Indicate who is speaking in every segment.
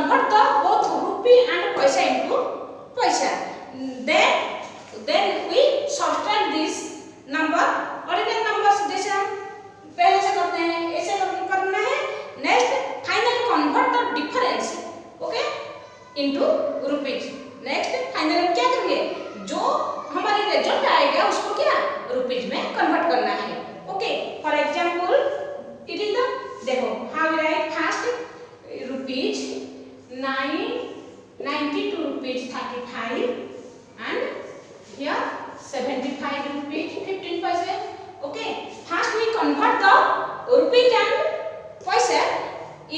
Speaker 1: convert the both rupee and paisa into paisa. Then we subtract this number, ordinary numbers जैसे हम पहले से करते हैं ऐसे करना है. Next finally convert the difference okay into rupees. Next finally हम क्या करेंगे, जो हमारी रिजल्ट आएगा उसको क्या रुपीज में कन्वर्ट करना है. Okay for example it is the, देखो how we write first rupees 92 rupees 35 and here 75 rupees 15 paise. Okay, first we convert the rupees and paise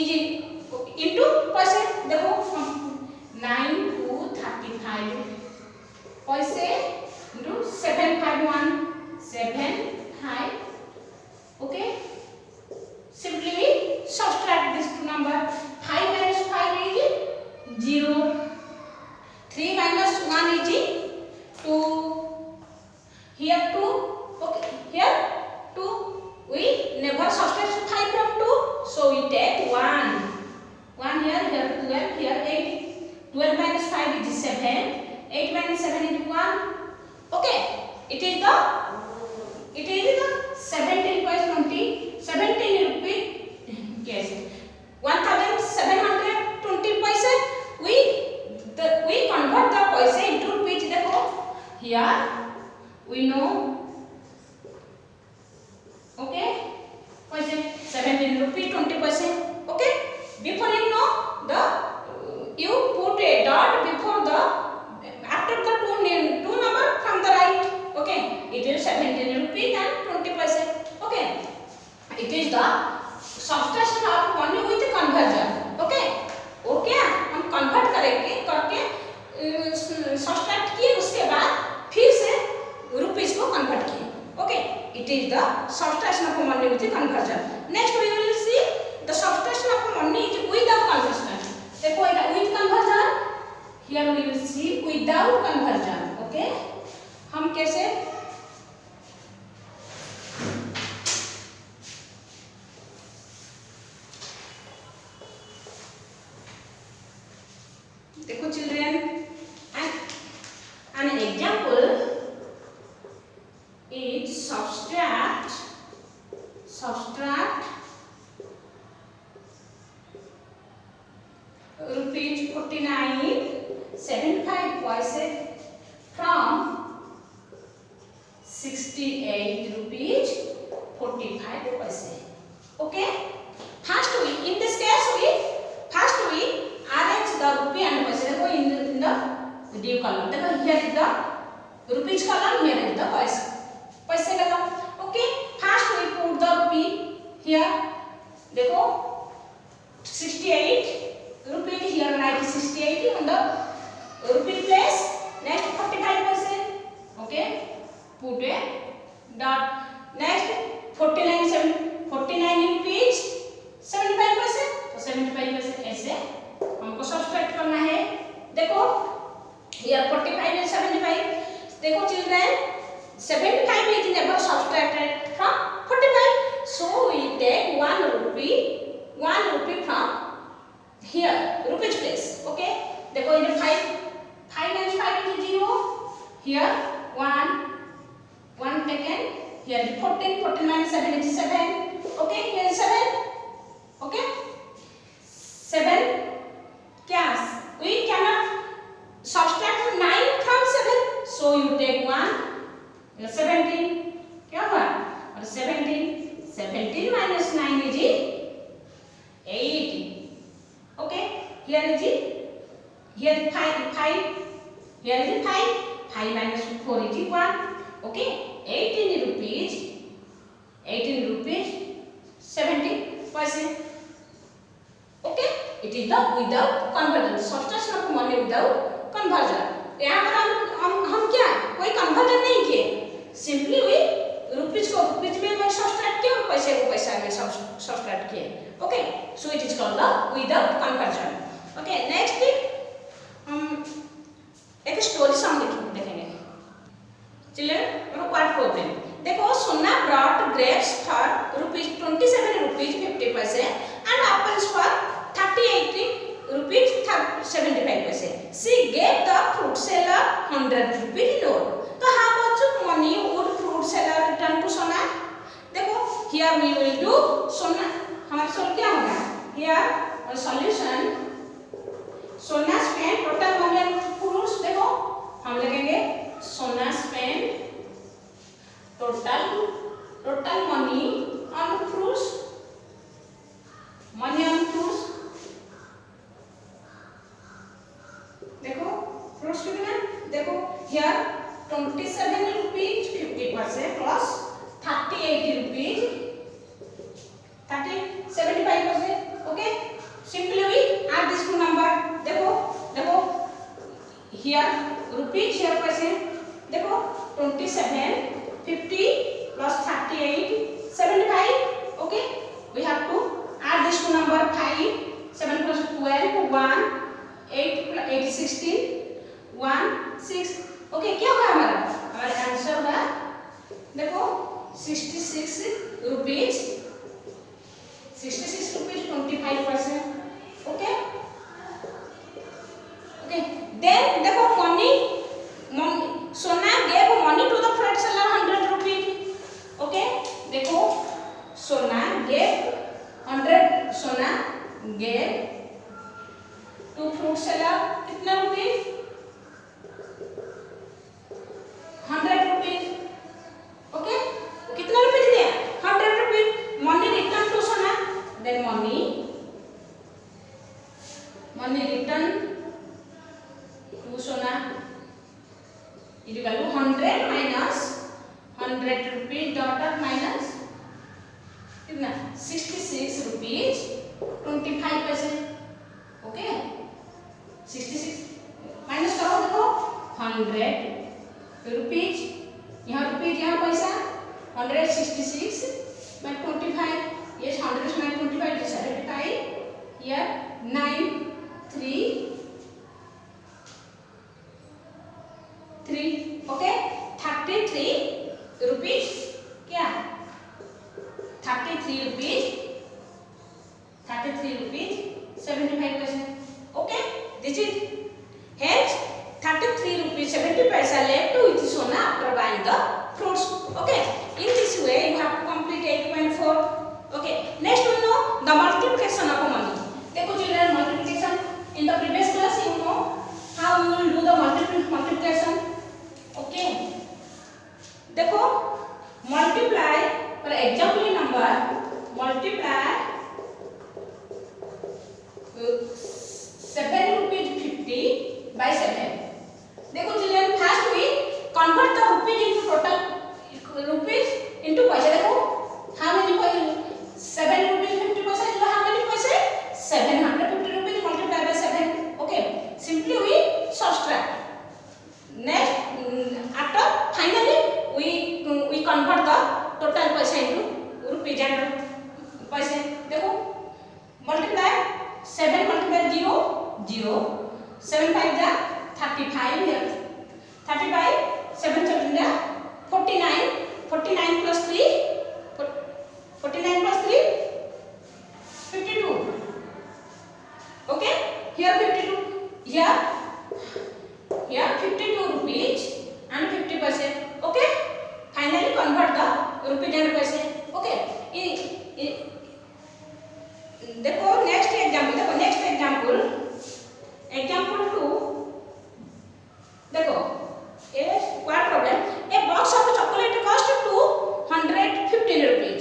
Speaker 1: is into paise. देखो 9 to 35 paise into 751 75. Okay, simply we subtract this two number. 5 minus 5 is 0. 3 minus 1 is 2. Here 2. Okay, here 2. We never subtract 5 from 2, so we take 1. 1 here, here 12, here 8. 12 minus 5 is 7. 8 minus 7 is 1. Okay, it is the 17 by 20. 17 rupees. Yes, 1720 paise. We convert the paise into rupees. देखो here we know. Okay, paise 17 rupees 20 paise. Okay, before you know the you put a dot before the after the two number from the right. Okay, it is 17 rupees and 20 paise. Okay, it is the subtraction of money with conversion. Okay, okay हम convert करेंगे करके subtract किए, उसके बाद फिर से rupees को convert किए. Okay, it is the subtraction of money with conversion. Next we will see the subtraction of money without conversion. देखो এটা with conversion, here we will see without conversion. Okay, हम कैसे देखो children, an example is subtract rupees 49.75 paise from 68 rupees 45 paise. Okay, first we in this case we arrange the rupee and paise. देखो in the due column. देखो here is the rupees column, here is the paise column. Okay, first we put the rupee here. देखो 68 rupees here, write 68 on the rupee place. Next 45 paise. Okay, put a dot. Next 49 rupees 75 paise. तो 75 paise ऐसे हमको subtract करना है. देखो here 45 and 75. देखो children, 75 is never subtracted from 45, so we take 1 rupee from here rupees place. Okay, देखो ये 5 minus 5 is 0. Here 1 taken. Here 14 minus 7 is 7. Okay, here is 7. Okay, 7 क्या we cannot subtract 9 from 7, so you take 1. 17 क्या हुआ, और 17 minus 9 is 8. Okay, here is 5. Here is 5 minus 4 is 1. Okay, 18 rupees 70 paise. Okay, it is the without conversion, subtraction of money without conversion. यहाँ पर हम क्या कोई conversion नहीं किए, simply we रुपीज को रुपीज में सब्सट्रैक्ट किए और पैसे को पैसा में सब्सट्रैक्ट किए. Okay, so it is called the without conversion. Okay, next हम एक स्टोरी सॉन्ग देखेंगे. Children, word problem. देखो, सोना brought grapes for ₹27.50 and apples for ₹38.30. she gave the fruit seller 100 rupees note. तो how much money would fruit seller return to Sona? देखो here we will do Sona, हमारा solve क्या होगा? Here solution Sona spent total money on fruits, देखो हम लिखेंगे Sona spent total money on fruits, money on fruits, देखो fruits कितना? देखो here 27 rupees 50% plus 38 rupees 75%. Okay, simply we add this two number. देखो here rupees here percent, देखो 27 50 plus 38 75. Okay, we have to add this two number 5 7 plus 12 1 8 plus 8 16 1 6. Okay, क्या होगा हमारा answer होगा देखो 66 rupees 25%. Okay, then देखो money Sona gave money to the fruit seller 100 rupees. Okay, देखो Sona gave to fruit seller कितना rupees 100 rupees. Okay, कितना rupees दिया 100 rupees. Money return to Sona, then money return to Sona equal to 100 minus 100 rupees daughter minus कितना 66 rupees 25%. Okay, 66 minus करो, देखो 100 rupees, यहाँ rupees यहाँ पैसा 166 by 25. Yes, 100 by 25 is 75. Here 9 3 3. Okay, 33 rupees. क्या 33 rupees 75%. Okay, this is hence 33 rupees 70 paisa left with Sona after buying the fruits. Okay, in this way you have to complete 8.4. Okay, next we know the multiplication of money. देखो children, multiplication in the previous class you know how you will do the multiplication. Okay, देखो multiply, for example number multiply 7 rupees 50 by 7. देखो children, first we convert the rupees into total rupees into पैसा. देखो how many पैसे 7 rupees 50 पैसा is how many पैसे 750 rupees multiplied by 7. Okay, simply we subtract. Next after finally we convert the total पैसा into rupees and पैसे. देखो multiply 7 multiply 0 0 7 5 जा 35 here 35 7 7 जा 49 49 plus 3 49 plus 3 52. Okay, here 52, here 52 rupees and 50%. Okay, finally convert the rupees and पैसे. Okay, देखो next example, देखो next example 2. देखो a what problem, a box of chocolate cost 215 rupees.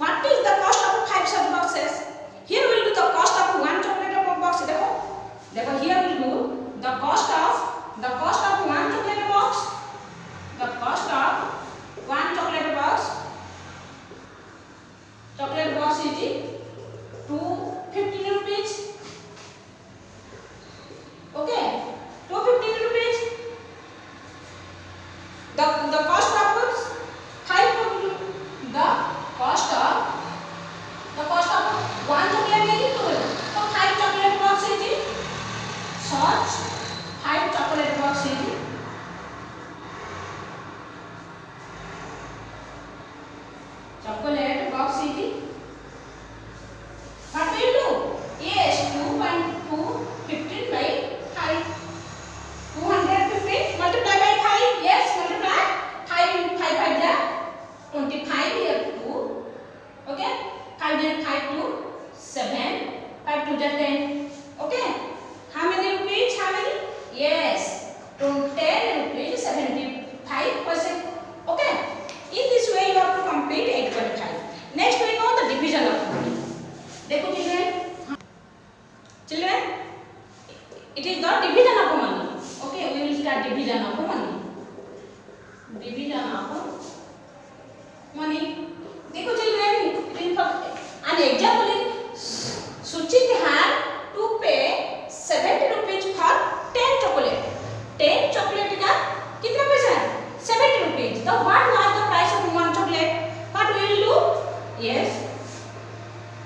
Speaker 1: What is the cost of 5 such boxes? Here we will do the cost of one chocolate box. देखो here we will do the cost of one chocolate box. The cost of one chocolate box is 215 rupees. Children, it is the division of money. Okay, we will start division of money. Division of money. देखो children, an example is Suchit had to pay 70 rupees for 10 chocolate. 10 chocolate का कितना पैसा है? 70 rupees. So what was the price of one chocolate? What we will do? Yes.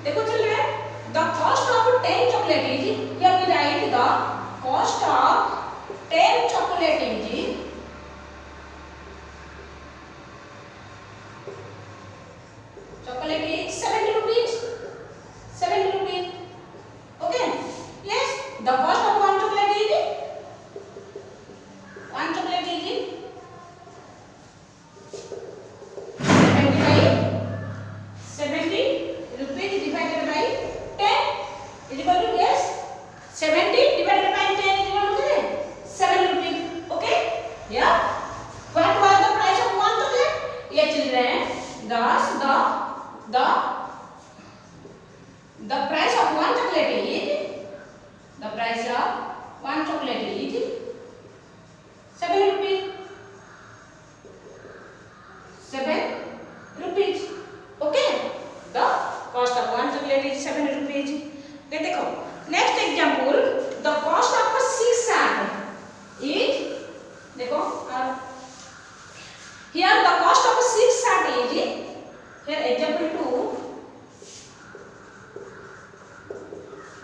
Speaker 1: देखो children, the cost of 10 chocolate is, here we write the cost of 10 chocolate is chocolate is 70 rupees. 70 rupees. Okay. Yes. The cost of one chocolate is 70 rupees divided by 10 is equal to, yes, 70 divided by 10 is equal to 7 rupees. Okay. Yeah. What was the price of one chocolate? Yeah, children. Thus the price of one chocolate is, the price of one chocolate is 7 rupees. 7 rupees. Okay. The cost of one chocolate is 7 rupees. Okay, देखो. Next example, the cost of a 6 sard is, देखो, here the cost of a 6 sard is, here example 2,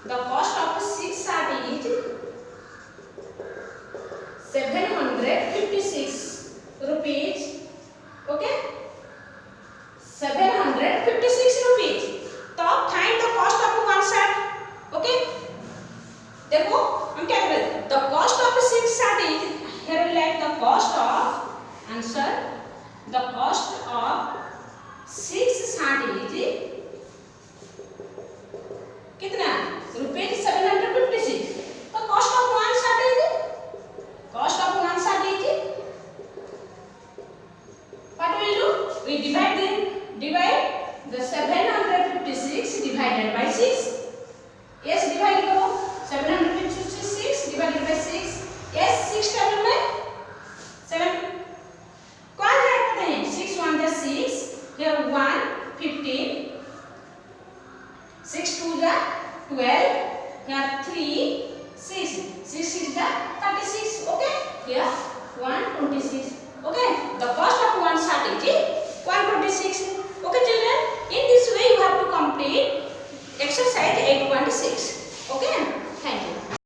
Speaker 1: the cost of a 6 sard is 756 rupees. Okay, 756 rupees. तो find the cost of one sard. Okay, देखो हम क्या करें? The cost of 6 sard is, here we write the cost of, answer, the cost of 6 sard is कितना? Rupees 756. तो cost of one sard is, cost of one sard is, what we will do? We divide the 756 divided by 6. Yes, divide करो. 756 divided by 6. Yes, 6 table में 7 कौन add करते हैं? 6 1 जा 6. Here 1 15. 6 2 जा 12. Here 3 6. 6 6 जा 36. Okay. Here 126. Okay. The cost of one sard is 126. Okay, children. In this way, you have to complete exercise 8.6. Okay. Thank you.